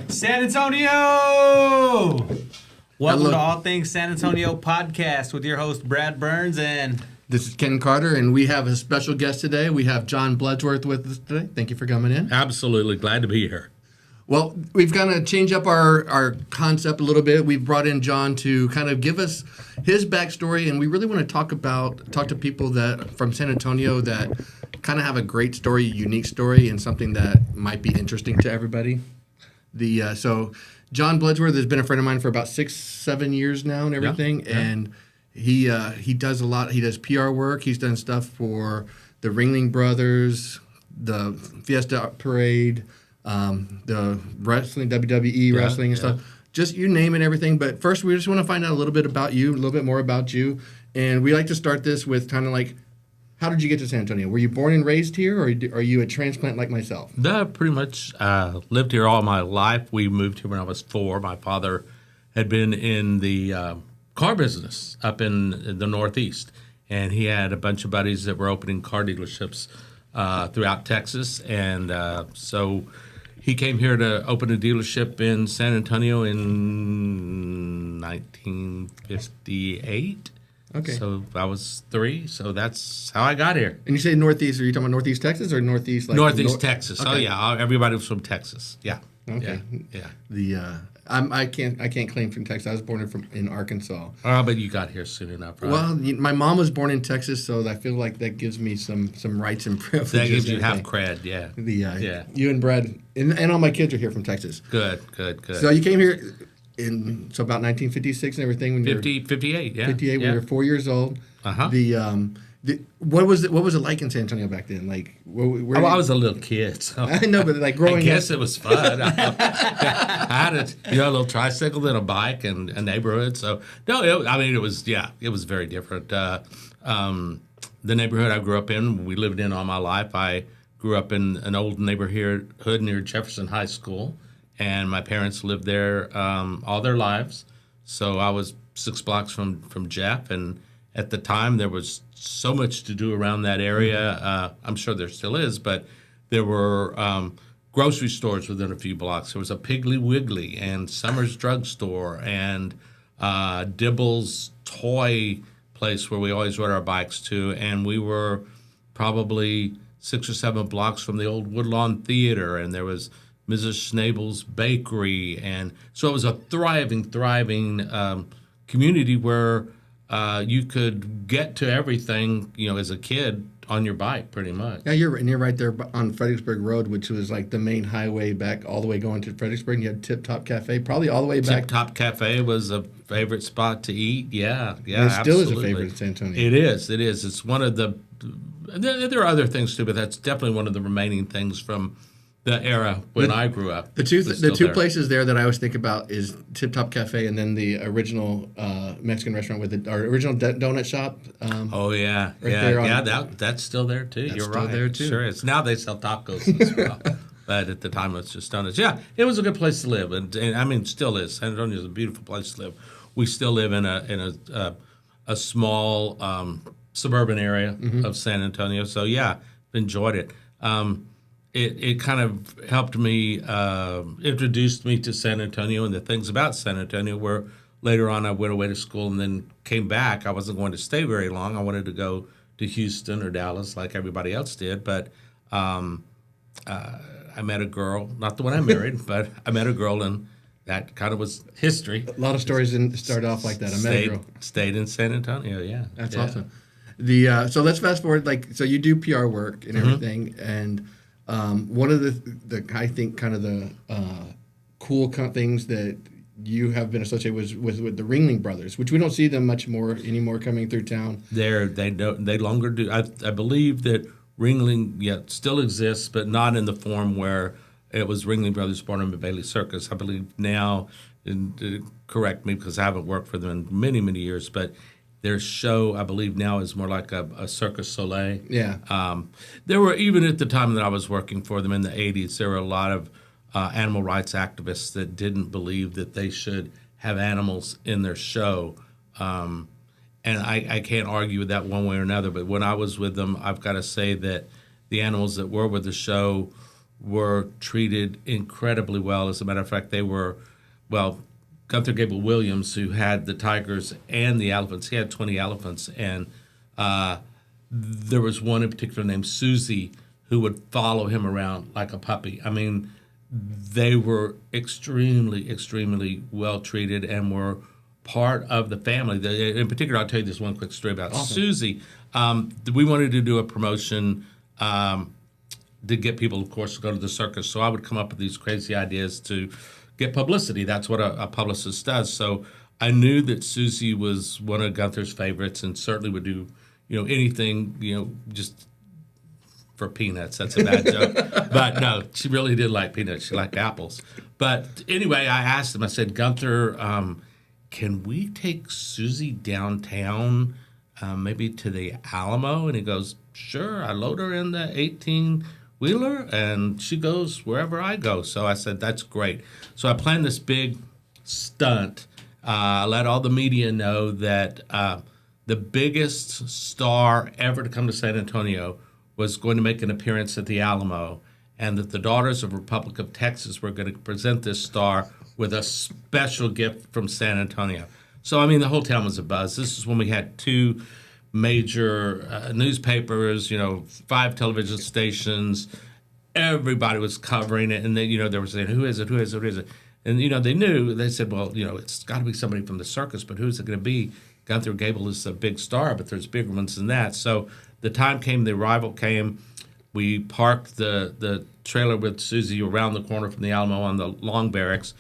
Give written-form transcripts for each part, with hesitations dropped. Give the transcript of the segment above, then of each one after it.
San Antonio! Welcome to All Things San Antonio podcast with your host, Brad Burns. And this is Ken Carter, and we have a special guest today. We have John Bloodsworth with us today. Thank you for coming in. Absolutely. Glad to be here. Well, we've kind of changed up our concept a little bit. We've brought in John to kind of give us his backstory, and we really want to talk to people that from San Antonio that kind of have a great story, unique story, and something that might be interesting to everybody. So John Bloodsworth has been a friend of mine for about 6-7 years now and everything, and he does a lot. He does PR work. He's done stuff for the Ringling Brothers, the Fiesta Parade, the wrestling, WWE wrestling and stuff. Just you name it, everything. But first, we just want to find out a little bit about you, a little bit more about you. And we like to start this with kind of like, how did you get to San Antonio? Were you born and raised here, or are you a transplant like myself? I pretty much lived here all my life. We moved here when I was 4. My father had been in the car business up in the Northeast, and he had a bunch of buddies that were opening car dealerships throughout Texas. And so he came here to open a dealership in San Antonio in 1958. Okay. So I was 3, so that's how I got here. And you say Northeast, are you talking about Northeast Texas or Northeast? Northeast Texas. Okay. Oh, yeah. Everybody was from Texas. Yeah. Okay. Yeah. I can't claim from Texas. I was born in Arkansas. Oh, but you got here soon enough, right? Well, my mom was born in Texas, so I feel like that gives me some rights and privileges. That gives you half cred, yeah. You and Brad, and all my kids are here from Texas. Good. So you came here about 1956 and everything. When 58, yeah. 58, when you were 4 years old. Uh-huh. What was it like in San Antonio back then? Like, I was a little kid. So I know, but like growing up. I guess it was fun. I had a little tricycle and a bike and a neighborhood. So, no, it was very different. The neighborhood I grew up in, we lived in all my life. I grew up in an old neighborhood near Jefferson High School, and my parents lived there all their lives. So I was 6 blocks from Jeff, and at the time there was so much to do around that area. I'm sure there still is, but there were grocery stores within a few blocks. There was a Piggly Wiggly and Summers Drugstore and Dibble's toy place where we always rode our bikes to, and we were probably 6 or 7 blocks from the old Woodlawn Theater, and there was Mrs. Schnabel's Bakery, and so it was a thriving community where you could get to everything, as a kid on your bike, pretty much. Yeah, you're right there on Fredericksburg Road, which was like the main highway back all the way going to Fredericksburg. And you had Tip Top Cafe, probably all the way back. Tip Top Cafe was a favorite spot to eat. Yeah, it still is a favorite in San Antonio. It is. It's one of the. There are other things too, but that's definitely one of the remaining things from the era when I grew up. The two places there that I always think about is Tip Top Cafe and then the original Mexican restaurant with our original donut shop. That's still there too. You're right. There too. Sure is. Now they sell tacos as well, but at the time it was just donuts. Yeah, it was a good place to live, and I mean, still is. San Antonio is a beautiful place to live. We still live in a small suburban area of San Antonio, so yeah, enjoyed it. It kind of helped me, introduced me to San Antonio and the things about San Antonio, where later on I went away to school and then came back. I wasn't going to stay very long. I wanted to go to Houston or Dallas like everybody else did, but I met a girl, not the one I married, but I met a girl, and that kind of was history. A lot of stories didn't start off like that. I met a girl. Stayed in San Antonio, yeah. That's awesome. So let's fast forward. So you do PR work and everything, and one of the I think kind of the cool things that you have been associated with the Ringling Brothers, which we don't see them much more anymore coming through town. They longer do. I believe that Ringling still exists, but not in the form where it was Ringling Brothers Barnum and Bailey Circus. I believe now, and correct me because I haven't worked for them in many, many years, but their show, I believe now, is more like a Circus Soleil. Yeah. There were, even at the time that I was working for them in the 80s, there were a lot of animal rights activists that didn't believe that they should have animals in their show. And I can't argue with that one way or another, but when I was with them, I've got to say that the animals that were with the show were treated incredibly well. As a matter of fact, they were, well, Gunther Gable Williams, who had the tigers and the elephants, he had 20 elephants, and there was one in particular named Susie who would follow him around like a puppy. I mean, they were extremely, extremely well treated and were part of the family. In particular, I'll tell you this one quick story about Susie. We wanted to do a promotion to get people, of course, to go to the circus. So I would come up with these crazy ideas to get publicity. That's what a publicist does. So I knew that Susie was one of Gunther's favorites and certainly would do, anything, just for peanuts. That's a bad joke. But no, she really did like peanuts. She liked apples. But anyway, I asked him, I said, Gunther, can we take Susie downtown, maybe to the Alamo? And he goes, sure. I load her in the 18-wheeler, and she goes wherever I go. So I said, that's great. So I planned this big stunt. I let all the media know that the biggest star ever to come to San Antonio was going to make an appearance at the Alamo, and that the Daughters of Republic of Texas were going to present this star with a special gift from San Antonio. So, I mean, the whole town was abuzz. This is when we had 2 major newspapers, 5 television stations. Everybody was covering it, and then, they were saying, who is it, who is it, who is it? And, they knew. They said, well, it's got to be somebody from the circus, but who's it going to be? Gunther Gable is a big star, but there's bigger ones than that. So the time came, the arrival came. We parked the trailer with Susie around the corner from the Alamo on the Long Barracks.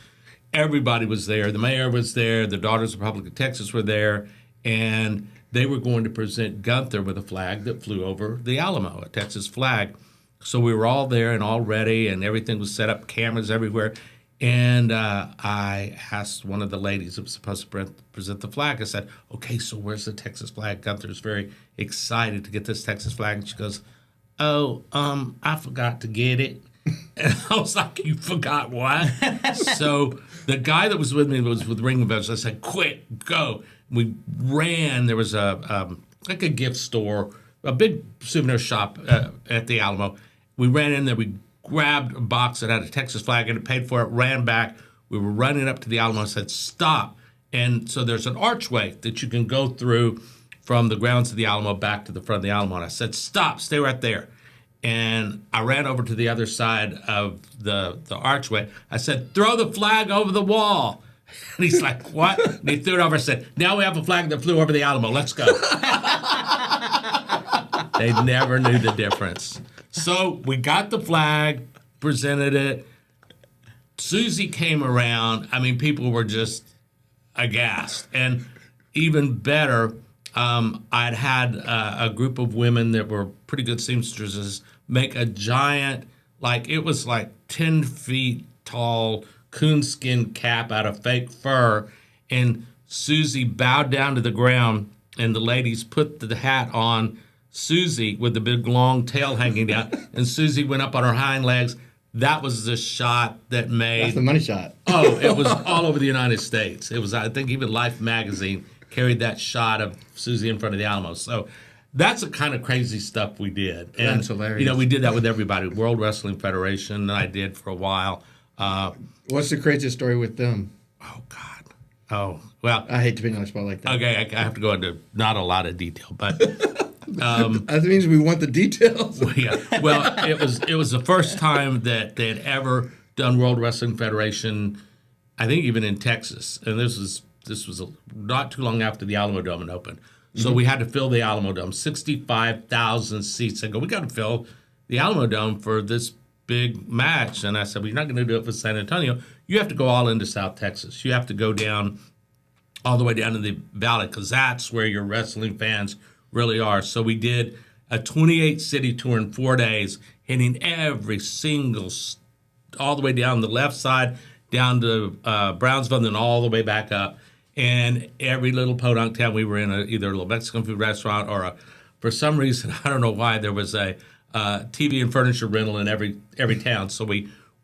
Everybody was there. The mayor was there. The Daughters of the Republic of Texas were there. And they were going to present Gunther with a flag that flew over the Alamo, a Texas flag. So we were all there and all ready, and everything was set up, cameras everywhere. And I asked one of the ladies who was supposed to present the flag, I said, okay, so where's the Texas flag? Gunther's very excited to get this Texas flag. And she goes, oh, I forgot to get it. And I was like, you forgot what? So the guy that was with me was with ring bells. I said, quick, go. We ran. There was like a gift store, a big souvenir shop at the Alamo. We ran in there. We grabbed a box that had a Texas flag and it paid for it, ran back. We were running up to the Alamo and said, stop. And so there's an archway that you can go through from the grounds of the Alamo back to the front of the Alamo. And I said, stop, stay right there. And I ran over to the other side of the archway. I said, throw the flag over the wall. And he's like, what? And he threw it over and said, now we have a flag that flew over the Alamo. Let's go. They never knew the difference. So we got the flag, presented it. Susie came around. I mean, people were just aghast. And even better, I'd had a group of women that were pretty good seamstresses make a giant, it was 10 feet tall coonskin cap out of fake fur. And Susie bowed down to the ground, and the ladies put the hat on Susie with the big long tail hanging down, and Susie went up on her hind legs. That was the shot that made... That's the money shot. Oh, it was all over the United States. It was, I think, even Life magazine carried that shot of Susie in front of the Alamo. So that's the kind of crazy stuff we did. And, that's hilarious. We did that with everybody. World Wrestling Federation, I did for a while. What's the craziest story with them? Oh, God. Oh, well... I hate to be on a spot like that. Okay, I have to go into not a lot of detail, but... that means we want the details. Yeah. Well, it was the first time that they had ever done World Wrestling Federation, I think even in Texas. And this was not too long after the Alamo Dome had opened. So we had to fill the Alamo Dome, 65,000 seats. I go, we got to fill the Alamo Dome for this big match. And I said, well, you're not going to do it for San Antonio. You have to go all into South Texas. You have to go down all the way down to the valley, because that's where your wrestling fans really are. So we did a 28-city tour in 4 days, hitting every single, all the way down the left side, down to Brownsville, and then all the way back up. And every little podunk town we were in, either a little Mexican food restaurant or for some reason, I don't know why, there was a TV and furniture rental in every town. So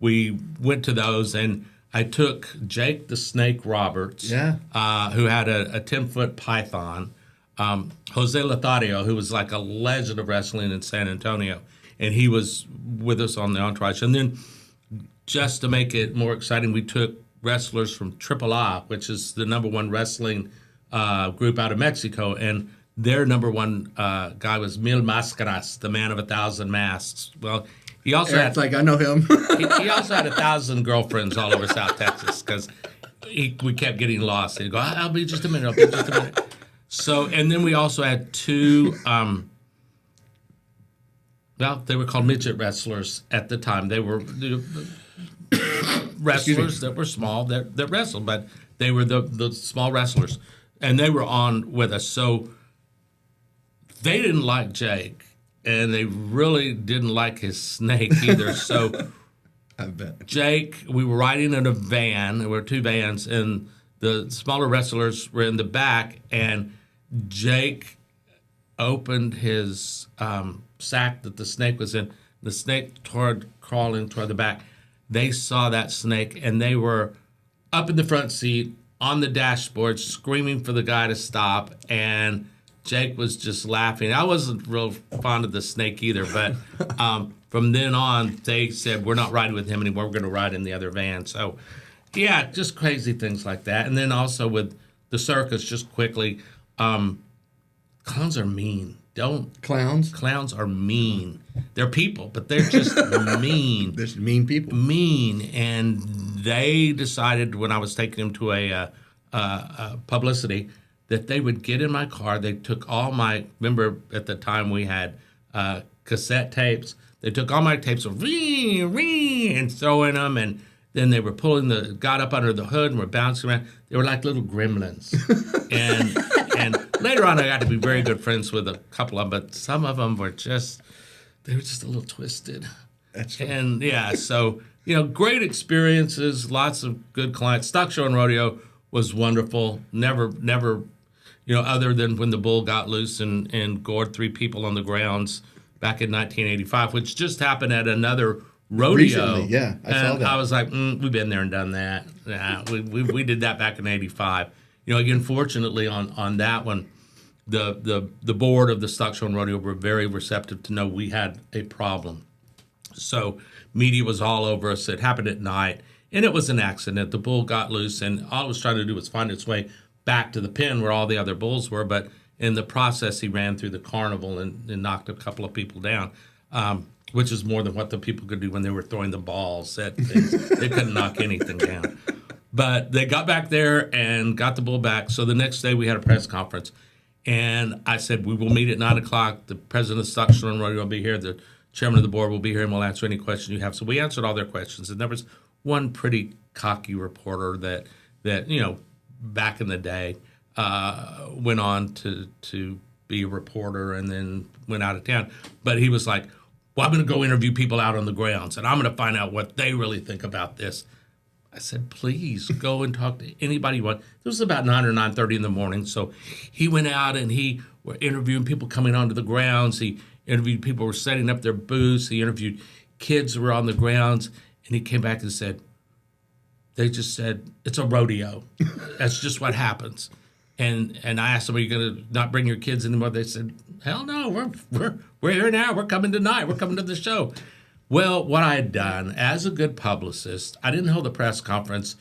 we went to those, and I took Jake the Snake Roberts, who had a 10-foot python, Jose Lothario, who was like a legend of wrestling in San Antonio, and he was with us on the entourage. And then just to make it more exciting, we took wrestlers from AAA, which is the number one wrestling group out of Mexico, and their number one guy was Mil Máscaras, the man of 1,000 masks. Well, he also Eric's like, I know him. he also had 1,000 girlfriends all over South Texas because we kept getting lost. He'd go, I'll be just a minute, I'll be just a minute. So, and then we also had two, they were called midget wrestlers at the time. They were wrestlers that were small that wrestled, but they were the small wrestlers. And they were on with us. So they didn't like Jake, and they really didn't like his snake either. So I bet. Jake, we were riding in a van. There were two vans, and the smaller wrestlers were in the back, and Jake opened his sack that the snake was in. The snake started crawling toward the back. They saw that snake, and they were up in the front seat on the dashboard screaming for the guy to stop, and Jake was just laughing. I wasn't real fond of the snake either, but from then on, they said, we're not riding with him anymore. We're going to ride in the other van. So, yeah, just crazy things like that. And then also with the circus, just quickly, clowns are mean. Clowns are mean. They're people, but they're just mean. They're just mean people. Mean. And they decided when I was taking them to a publicity that they would get in my car. They took all my, remember at the time we had cassette tapes. They took all my tapes and throwing them, and then they were got up under the hood and were bouncing around. They were like little gremlins. and later on, I got to be very good friends with a couple of them, but some of them were just a little twisted. That's right. And yeah, so, great experiences, lots of good clients. Stock show and rodeo was wonderful. Never, other than when the bull got loose and gored 3 people on the grounds back in 1985, which just happened at another rodeo. Recently, yeah, I saw that. I was like, we've been there and done that. Yeah, we did that back in 85. Again, fortunately on that one, the board of the Stock Show and Rodeo were very receptive to know we had a problem. So media was all over us. It happened at night, and it was an accident. The bull got loose, and all it was trying to do was find its way back to the pen where all the other bulls were. But in the process, he ran through the carnival and knocked a couple of people down, which is more than what the people could do when they were throwing the balls at things. They couldn't knock anything down. But they got back there and got the bull back. So the next day we had a press conference. And I said, we will meet at 9 o'clock. The president of the Stock Show and Rodeo will be here. The chairman of the board will be here, and we'll answer any questions you have. So we answered all their questions. And there was one pretty cocky reporter that back in the day went on to be a reporter and then went out of town. But he was like, well, I'm going to go interview people out on the grounds, and I'm going to find out what they really think about this. I said, please go and talk to anybody you want. This was about 9 or 9:30 in the morning. So he went out and he were interviewing people coming onto the grounds. He interviewed people who were setting up their booths. He interviewed kids who were on the grounds. And he came back and said, they just said, it's a rodeo. That's just what happens. And I asked them, are you going to not bring your kids anymore? They said, hell no, we're here now. We're coming tonight. We're coming to the show. Well, what I had done as a good publicist, I didn't hold a press conference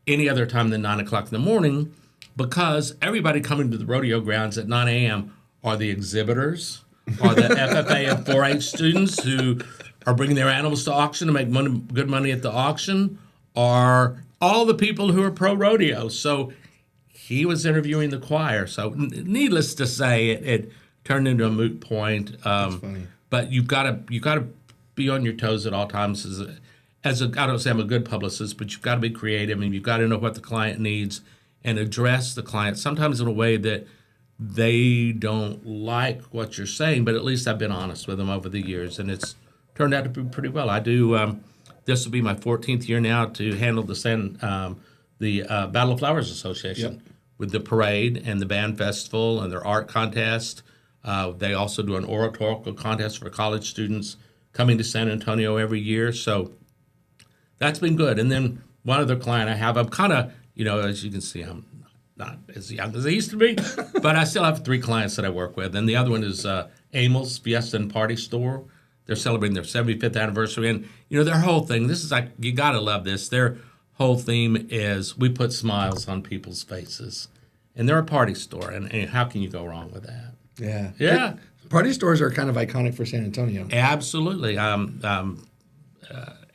any other time than 9 o'clock in the morning because everybody coming to the rodeo grounds at 9 a.m. are the exhibitors, are the FFA and 4-H students who are bringing their animals to auction to make good money at the auction, are all the people who are pro-rodeo. So he was interviewing the choir. So needless to say, it turned into a moot point. That's funny. But you've got to be on your toes at all times. As a I don't say I'm a good publicist, but you've got to be creative and you've got to know what the client needs and address the client sometimes in a way that they don't like what you're saying, but at least I've been honest with them over the years, and it's turned out to be pretty well. I do. This will be my 14th year now to handle the Battle of Flowers Association with the parade and the band festival and their art contest. They also do an oratorical contest for college students coming to San Antonio every year. So that's been good. And then one other client I have, I'm kind of, as you can see, I'm not as young as I used to be, but I still have 3 clients that I work with. And the other one is Amy's Fiesta and Party Store. they're celebrating their 75th anniversary, and their whole thing. This is like, you gotta love this. Their whole theme is we put smiles on people's faces, and they're a party store, and how can you go wrong with that? Yeah. Yeah. Party stores are kind of iconic for San Antonio. Absolutely.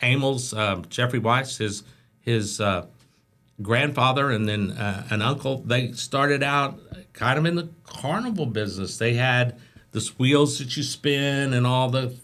Amel's Jeffrey Weiss, his grandfather, and then an uncle. They started out kind of in the carnival business. They had the wheels that you spin and all the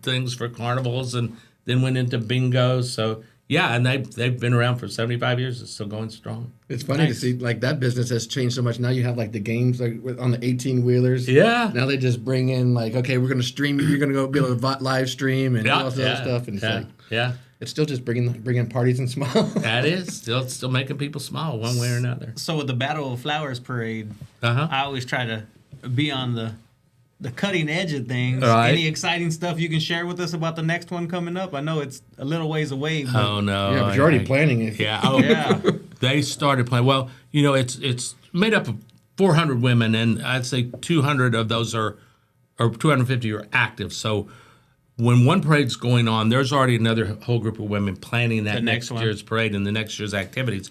things for carnivals, and then went into bingo. So yeah, and they've been around for 75 years. It's still going strong. It's funny to see like that business has changed so much. Now you have like the games like on the 18-wheelers. Yeah. Now they just bring in like, okay, we're going to stream. You're going to go be able to live stream and all this other stuff. And it's like, it's still just bringing parties and smiles. That is still making people smile one way or another. So with the Battle of Flowers parade, Uh-huh. I always try to be on the cutting edge of things. Right. Any exciting stuff you can share with us about the next one coming up? I know it's a little ways away. But Oh no! Yeah, but you're already planning it. Yeah. Oh, Yeah. They started playing. Well, it's made up of 400 women, and I'd say 200 of those or 250 are active. So when one parade's going on, there's already another whole group of women planning that The next one. year's parade and the next year's activities.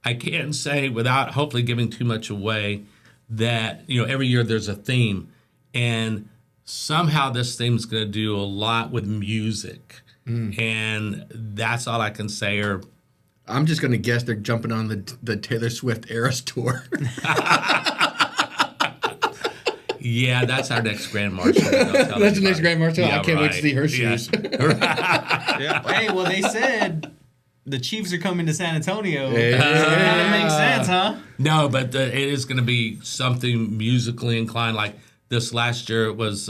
I can't say without hopefully giving too much away that every year there's a theme, and somehow this theme is going to do a lot with music, and that's all I can say. Or I'm just going to guess they're jumping on the Taylor Swift Eras tour. yeah, that's our next Grand Marshal. That's the next Grand Marshal. Yeah, I can't wait to right. see her Yeah. shoes. Yeah. Hey, well, they said the Chiefs are coming to San Antonio. Hey. So it kind of makes sense, huh? No, but it is going to be something musically inclined. Like this last year, it was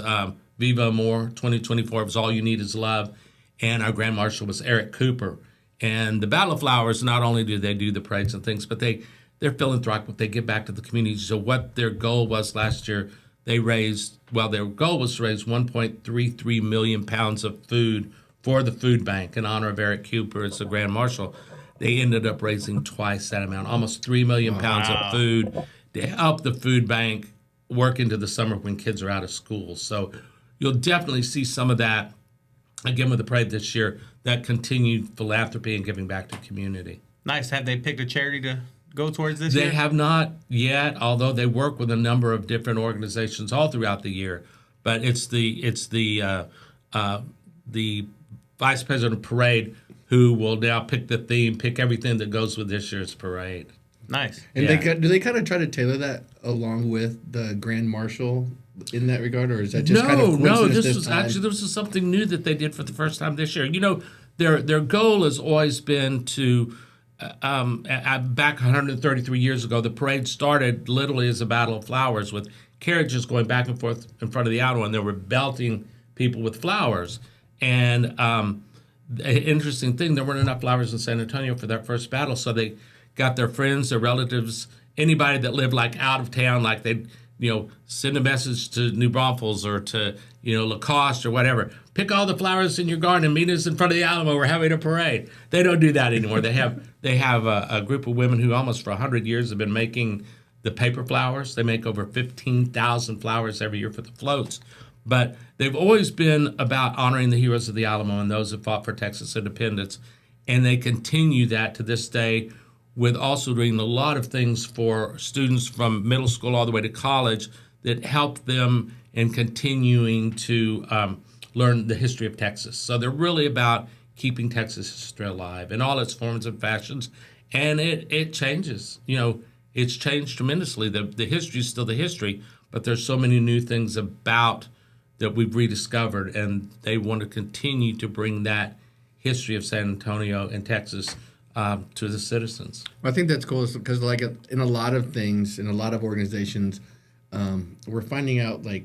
Viva Amor 2024. It was All You Need Is Love. And our Grand Marshal was Eric Cooper. And the Battle of Flowers, not only do they do the parades and things, but they're philanthropic. They give back to the community. So what their goal was last year, their goal was to raise 1.33 million pounds of food for the food bank in honor of Eric Cooper as the Grand Marshal. They ended up raising twice that amount, almost 3 million pounds of food to help the food bank work into the summer when kids are out of school. So you'll definitely see some of that, again, with the parade this year, that continued philanthropy and giving back to community. Nice. Have they picked a charity to go towards this year? They have not yet, although they work with a number of different organizations all throughout the year. But it's the vice president of parade who will now pick the theme, pick everything that goes with this year's parade. Nice. And Yeah. do they kind of try to tailor that along with the Grand Marshal in that regard, or is that just kind of coincidence this time? This was something new that they did for the first time this year. Their goal has always been to back 133 years ago, the parade started literally as a Battle of Flowers with carriages going back and forth in front of the outer one. They were belting people with flowers. And the interesting thing, there weren't enough flowers in San Antonio for that first battle, so they got their friends, their relatives, anybody that lived like out of town, like they'd send a message to New Braunfels or to Lacoste or whatever. Pick all the flowers in your garden and meet us in front of the Alamo. We're having a parade. They don't do that anymore. They have a group of women who almost for 100 years have been making the paper flowers. They make over 15,000 flowers every year for the floats. But they've always been about honoring the heroes of the Alamo and those who fought for Texas independence. And they continue that to this day with also doing a lot of things for students from middle school all the way to college that help them in continuing to learn the history of Texas. So they're really about keeping Texas history alive in all its forms and fashions. And it changes. It's changed tremendously. The history is still the history, but there's so many new things about that we've rediscovered, and they want to continue to bring that history of San Antonio and Texas to the citizens. I think that's cool because, like, in a lot of things, in a lot of organizations, we're finding out like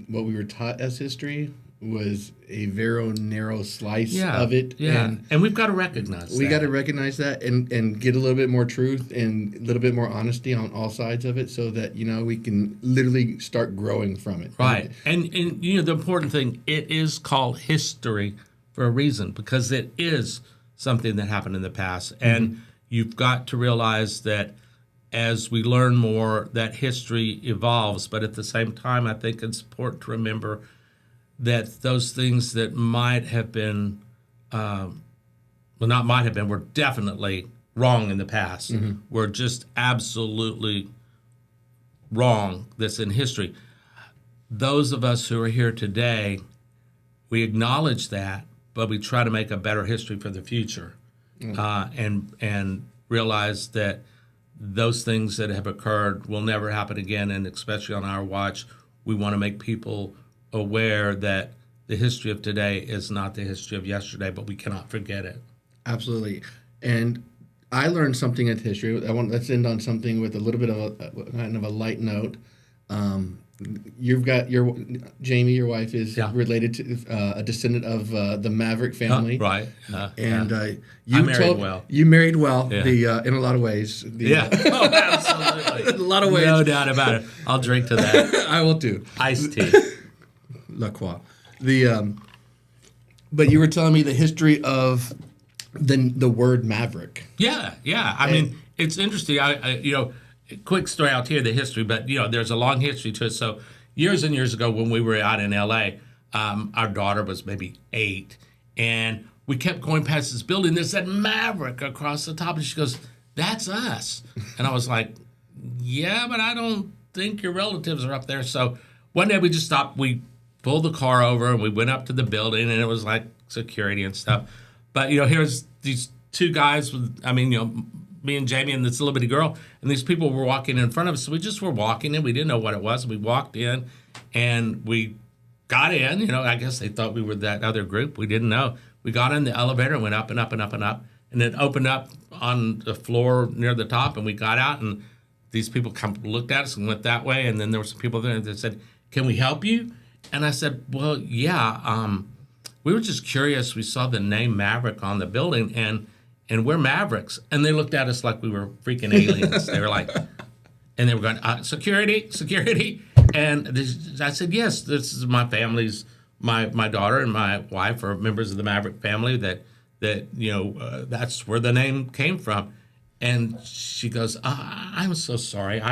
what we were taught as history was a very narrow slice of it. Yeah, and we've got to recognize we that. got to recognize that and get a little bit more truth and a little bit more honesty on all sides of it, so that we can literally start growing from it. Right, and the important thing, it is called history for a reason, because it is something that happened in the past, and you've got to realize that as we learn more, that history evolves. But at the same time, I think it's important to remember that those things that might have been, not might have been, were definitely wrong in the past, were just absolutely wrong that's in history. Those of us who are here today, we acknowledge that, but we try to make a better history for the future, and realize that those things that have occurred will never happen again, and especially on our watch, we want to make people aware that the history of today is not the history of yesterday, but we cannot forget it. Absolutely. And I learned something in history. Let's end on something with a little bit of a kind of a light note. You've got Jamie, your wife, is related to a descendant of the Maverick family, right? You married well. You married well, in a lot of ways. Oh, absolutely, in a lot of ways, no doubt about it. I'll drink to that. I will too. Iced tea, La Croix. But you were telling me the history of the word Maverick. Yeah. I mean, it's interesting. Quick story out here, the history, but there's a long history to it. So years and years ago, when we were out in L.A., our daughter was maybe 8, and we kept going past this building. There's that Maverick across the top, and she goes, "That's us." And I was like, "Yeah, but I don't think your relatives are up there." So one day we just stopped. We pulled the car over, and we went up to the building, and it was like security and stuff. But here's these two guys with, me and Jamie and this little bitty girl, and these people were walking in front of us. So we just were walking in. We didn't know what it was. We walked in, and we got in. I guess they thought we were that other group. We didn't know. We got in the elevator and went up and up and up and up, and it opened up on the floor near the top, and we got out, and these people looked at us and went that way, and then there were some people there that said, "Can we help you?" And I said, "Well, yeah. We were just curious. We saw the name Maverick on the building, and we're Mavericks." And they looked at us like we were freaking aliens. They were like, and they were going, security. And I said, "Yes, this is my family's, my daughter and my wife are members of the Maverick family that that's where the name came from." And she goes, "I'm so sorry.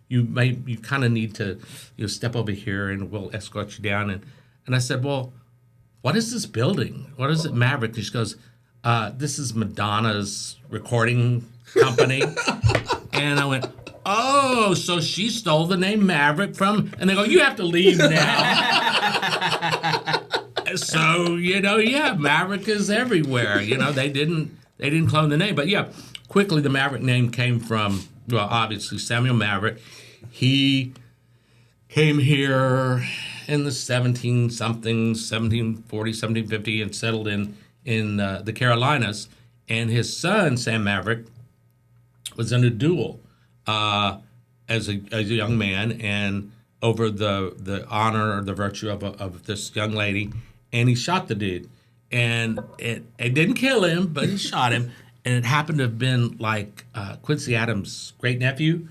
You kind of need to step over here and we'll escort you down." And I said, "Well, what is this building? What is it, Maverick?" And she goes, "This is Madonna's recording company." And I went, "Oh, so she stole the name Maverick from," and they go, "You have to leave now." So, Maverick is everywhere. They didn't clone the name. But yeah, quickly the Maverick name came from, well, obviously Samuel Maverick. He came here in the 1740, 1750, and settled in the Carolinas. And his son, Sam Maverick, was in a duel as a young man, and over the honor or the virtue of this young lady, and he shot the dude. And it didn't kill him, but he shot him. And it happened to have been like Quincy Adams' great-nephew.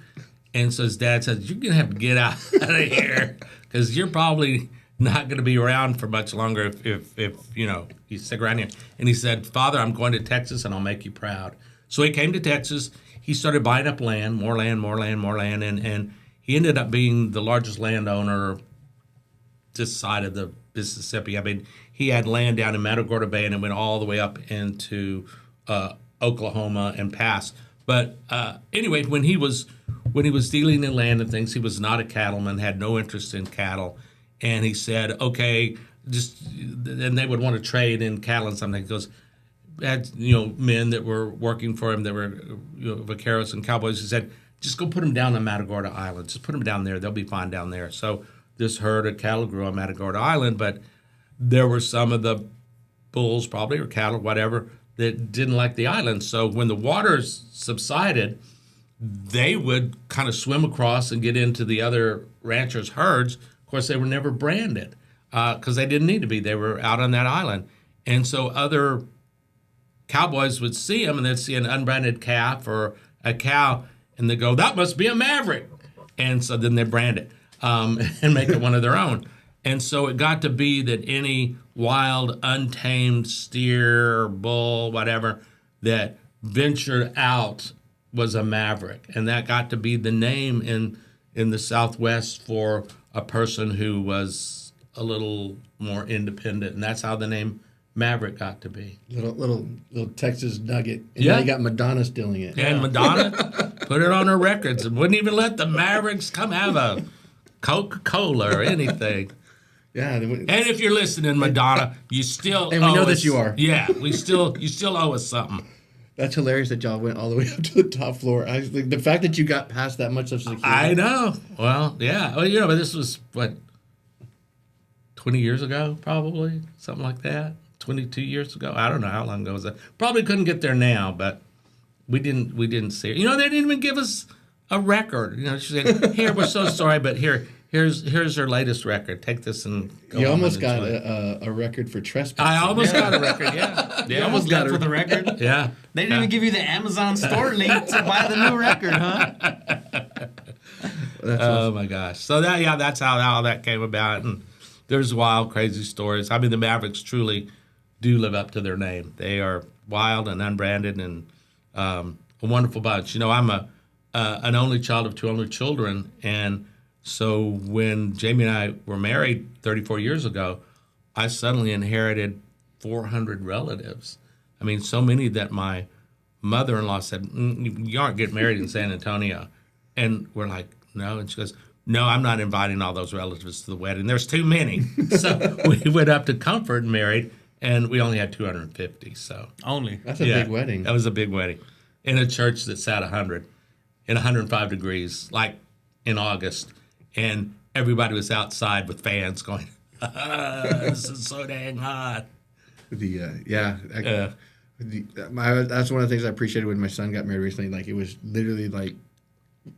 And so his dad said, "You're going to have to get out of here because you're probably not going to be around for much longer if you stick around here." And he said, "Father, I'm going to Texas and I'll make you proud." So he came to Texas. He started buying up land, more land. And he ended up being the largest landowner this side of the Mississippi. I mean, he had land down in Matagorda Bay, and it went all the way up into Oklahoma and past. But anyway, when he was dealing in land and things, he was not a cattleman, had no interest in cattle. And he said, "Okay, and they would want to trade in cattle and something." He goes, had men that were working for him that were vaqueros and cowboys. He said, "Just go put them down on Matagorda Island. Just put them down there. They'll be fine down there." So this herd of cattle grew on Matagorda Island, but there were some of the bulls, probably, or cattle, whatever, that didn't like the island. So when the waters subsided, they would kind of swim across and get into the other ranchers' herds. Of course, they were never branded because they didn't need to be. They were out on that island. And so other cowboys would see them, and they'd see an unbranded calf or a cow, and they'd go, "That must be a Maverick." And so then they brand it and make it one of their own. And so it got to be that any wild, untamed steer, bull, whatever, that ventured out was a Maverick. And that got to be the name in the Southwest for a person who was little more independent, and that's how the name Maverick got to be. Little Texas nugget. And Yeah. now you got Madonna stealing it. And Madonna put it on her records and wouldn't even let the Mavericks come have a Coca-Cola or anything. Yeah. And if you're listening, Madonna, you still And we owe know us, that you are. Yeah, you still owe us something. That's hilarious that y'all went all the way up to the top floor. The fact that you got past that much of security. I know. Well, yeah. Well, but this was, 20 years ago, probably? Something like that? 22 years ago? I don't know how long ago was that. Probably couldn't get there now, but we didn't see it. They didn't even give us a record. She said, here, we're so sorry, but here's her latest record. Take this and go You home almost and got enjoy it. a record for trespassing. I almost got a record, yeah. You almost got for the record. Yeah. They didn't even give you the Amazon store link to buy the new record, huh? Oh my gosh! So that's how that came about, and there's wild, crazy stories. I mean, the Mavericks truly do live up to their name. They are wild and unbranded, and a wonderful bunch. I'm an only child of two only children, and so when Jamie and I were married 34 years ago, I suddenly inherited 400 relatives. I mean, so many that my mother-in-law said, "You aren't getting married in San Antonio," and we're like, "No," and she goes, "No, I'm not inviting all those relatives to the wedding. There's too many." So we went up to Comfort and married, and we only had 250. So Only. That's a big wedding. That was a big wedding in a church that sat 100 in 105 degrees, like in August, and everybody was outside with fans going, "This is so dang hot." That's one of the things I appreciated when my son got married recently. Like, it was literally like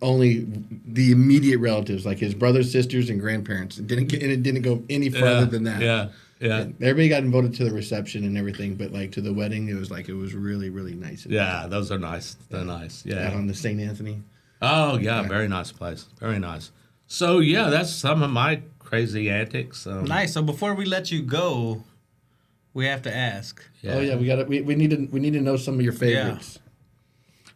only the immediate relatives, like his brothers, sisters, and grandparents. It didn't go any further than that. Yeah. And everybody got invited to the reception and everything, but like to the wedding, it was really, really nice. Yeah, those are nice. They're nice. Yeah. Out on the St. Anthony. Oh, yeah, very nice place. Very nice. So, yeah, that's some of my crazy antics. Nice. So before we let you go, we have to ask. Yeah. Oh yeah, we need to know some of your favorites.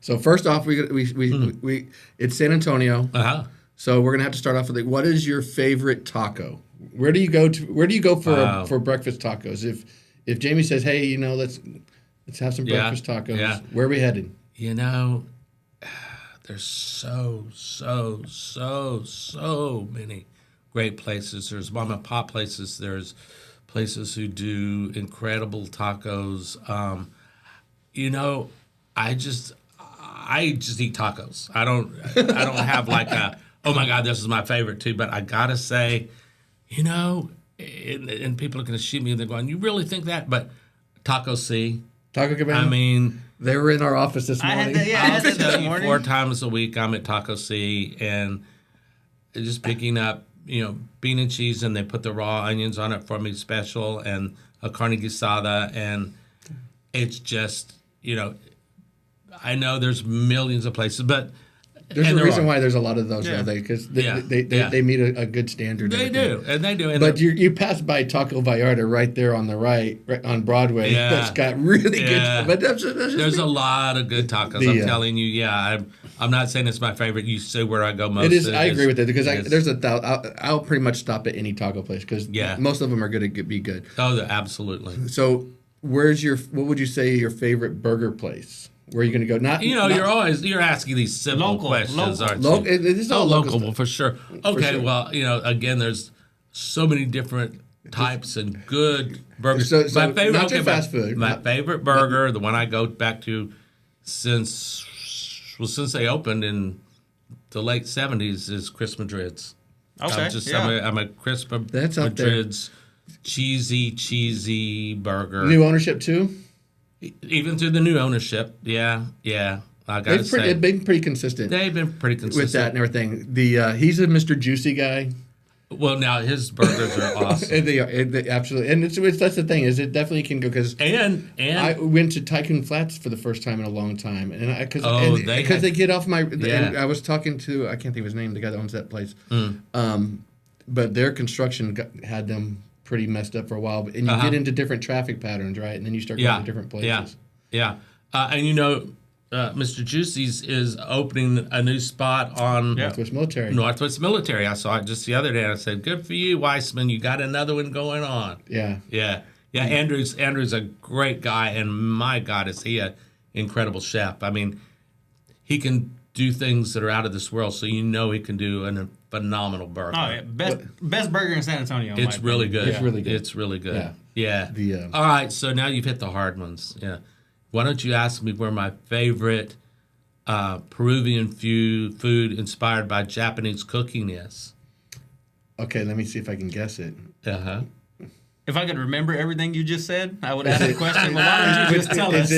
So first off, we it's San Antonio. Uh-huh. So we're gonna have to start off with what is your favorite taco? Where do you go for breakfast tacos? If Jamie says, "Hey, let's have some breakfast tacos," where are we headed? There's so many great places. There's mom and pop places. There's places who do incredible tacos. I just eat tacos. I don't have like a, oh my God, this is my favorite too. But I gotta say, and people are gonna shoot me and they're going, "You really think that?" But Taco C. Taco Cabana. I mean, they were in our office this morning. I'll tell you, 4 times a week I'm at Taco C and just picking up, bean and cheese, and they put the raw onions on it for me special, and a carne guisada, and it's just, I know there's millions of places, but there's a reason why there's a lot of those, because they meet a good standard. They do. But you pass by Taco Vallarta right there on the right on Broadway. Yeah. That's got really good. But there's a lot of good tacos. I'm telling you. I'm not saying it's my favorite. You say where I go most. It is. I agree with it because I'll pretty much stop at any taco place because most of them are going to be good. Oh, absolutely. So what would you say your favorite burger place? Where are you going to go? You're asking these simple questions, aren't you? It is all local well, for sure. Okay, well, again, there's so many different types and good burgers. So my favorite, not just fast food. My favorite burger, the one I go back to since they opened in the late 70s, is Chris Madrid's. Okay, I'm a Chris Madrid's cheesy burger. New ownership too? Even through the new ownership, yeah. I gotta say, they've been pretty consistent. They've been pretty consistent with that and everything. He's a Mr. Juicy guy. Well, now his burgers are awesome. And they absolutely, and that's the thing is it definitely can go because I went to Tycoon Flats for the first time in a long time, and because they get off my. And I was talking to I can't think of his name, the guy that owns that place, but their construction had them pretty messed up for a while, and you get into different traffic patterns, right? And then you start going to different places. Yeah. And Mr. Juicy's is opening a new spot on Northwest Military. Northwest Military. I saw it just the other day, and I said, "Good for you, Weissman. You got another one going on." Yeah. Yeah. Andrew's a great guy, and my God, is he an incredible chef. I mean, he can do things that are out of this world, so you know he can do a phenomenal burger. Oh, yeah. Best burger in San Antonio. It's really good. It's really good. It's really good. Yeah. Yeah. All right, so now you've hit the hard ones. Yeah. Why don't you ask me where my favorite Peruvian food inspired by Japanese cooking is? Okay, let me see if I can guess it. Uh-huh. If I could remember everything you just said, I would ask the question. But why don't you just tell us?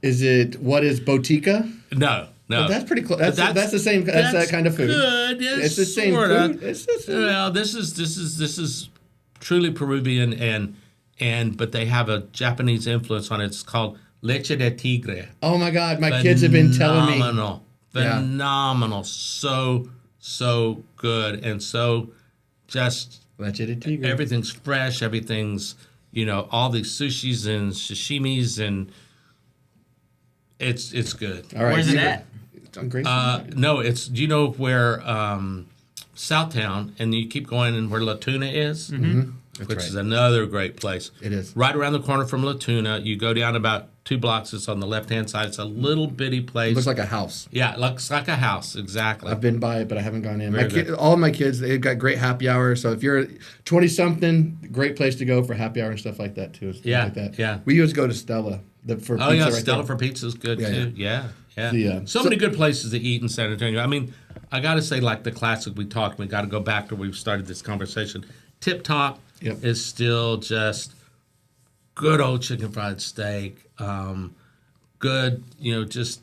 Is it what is botica? No. But that's pretty close. That's the same. That's that kind of food. Good. It's the same food. It's the same. Well, this is truly Peruvian but they have a Japanese influence on it. It's called leche de tigre. Oh my God, my kids have been telling me. Phenomenal. So good and so just leche de tigre. Everything's fresh. Everything's all these sushis and sashimis and it's good. All right, where's it at? It's on Grace. No, it's where Southtown, and you keep going and where La Tuna is, which is another great place. It is. Right around the corner from La Tuna. You go down about 2 blocks. It's on the left-hand side. It's a little bitty place. It looks like a house. Yeah, it looks like a house. Exactly. I've been by it, but I haven't gone in. Very All of my kids, they've got great happy hour. So if you're 20-something, great place to go for happy hour and stuff like that, too. Yeah, like that. yeah. We used to go to Stella for pizza right Stella there. for pizza is good, too. Yeah. So many good places to eat in San Antonio. I mean, I got to say, like the classic we talked, we got to go back to where we started this conversation. Tip Top is still just good old chicken fried steak, good, just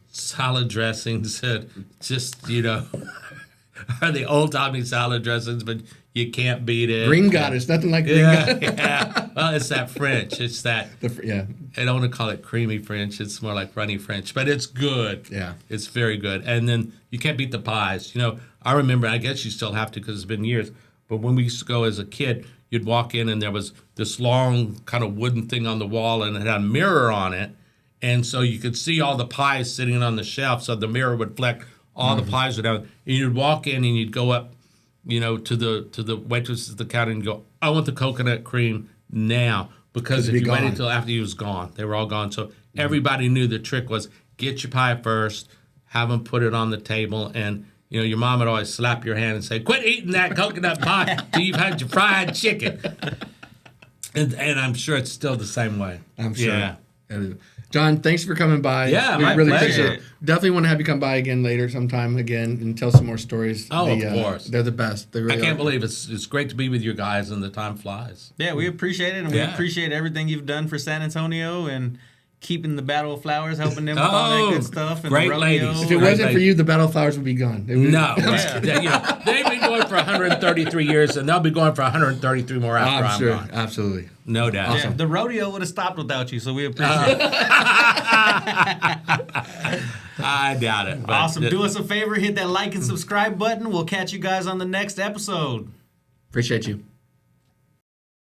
salad dressings that just, are the old-timey salad dressings, but you can't beat it. Green Goddess, nothing like Green Goddess. Yeah. Well, it's that French. It's that. I don't want to call it creamy French. It's more like runny French, but it's good. Yeah. It's very good. And then you can't beat the pies. I remember, I guess you still have to because it's been years, but when we used to go as a kid, you'd walk in and there was this long kind of wooden thing on the wall and it had a mirror on it. And so you could see all the pies sitting on the shelf. So the mirror would reflect all the pies were down. And you'd walk in and you'd go up, to the waitress at the counter and go, I want the coconut cream now. Because if you waited until after he was gone, they were all gone. So everybody knew the trick was get your pie first, have them put it on the table, and your mom would always slap your hand and say, quit eating that coconut pie till you've had your fried chicken. And I'm sure it's still the same way. I'm sure. Yeah. John, thanks for coming by. Yeah, we my really pleasure. appreciate it. Definitely want to have you come by again later sometime again and tell some more stories. Oh, of course. They're the best. They really I can't are. believe it's great to be with you guys and the time flies. Yeah, we appreciate it, and we appreciate everything you've done for San Antonio and keeping the Battle of Flowers, helping them with all that good stuff. And great the ladies. If it wasn't for you, the Battle Flowers would be gone. No. They've been going for 133 years, and they'll be going for 133 more after I'm sure. gone. Absolutely. No doubt. Yeah, the rodeo would have stopped without you, so we appreciate it. I doubt it. But Awesome. Do us a favor, hit that like and subscribe button. We'll catch you guys on the next episode. Appreciate you.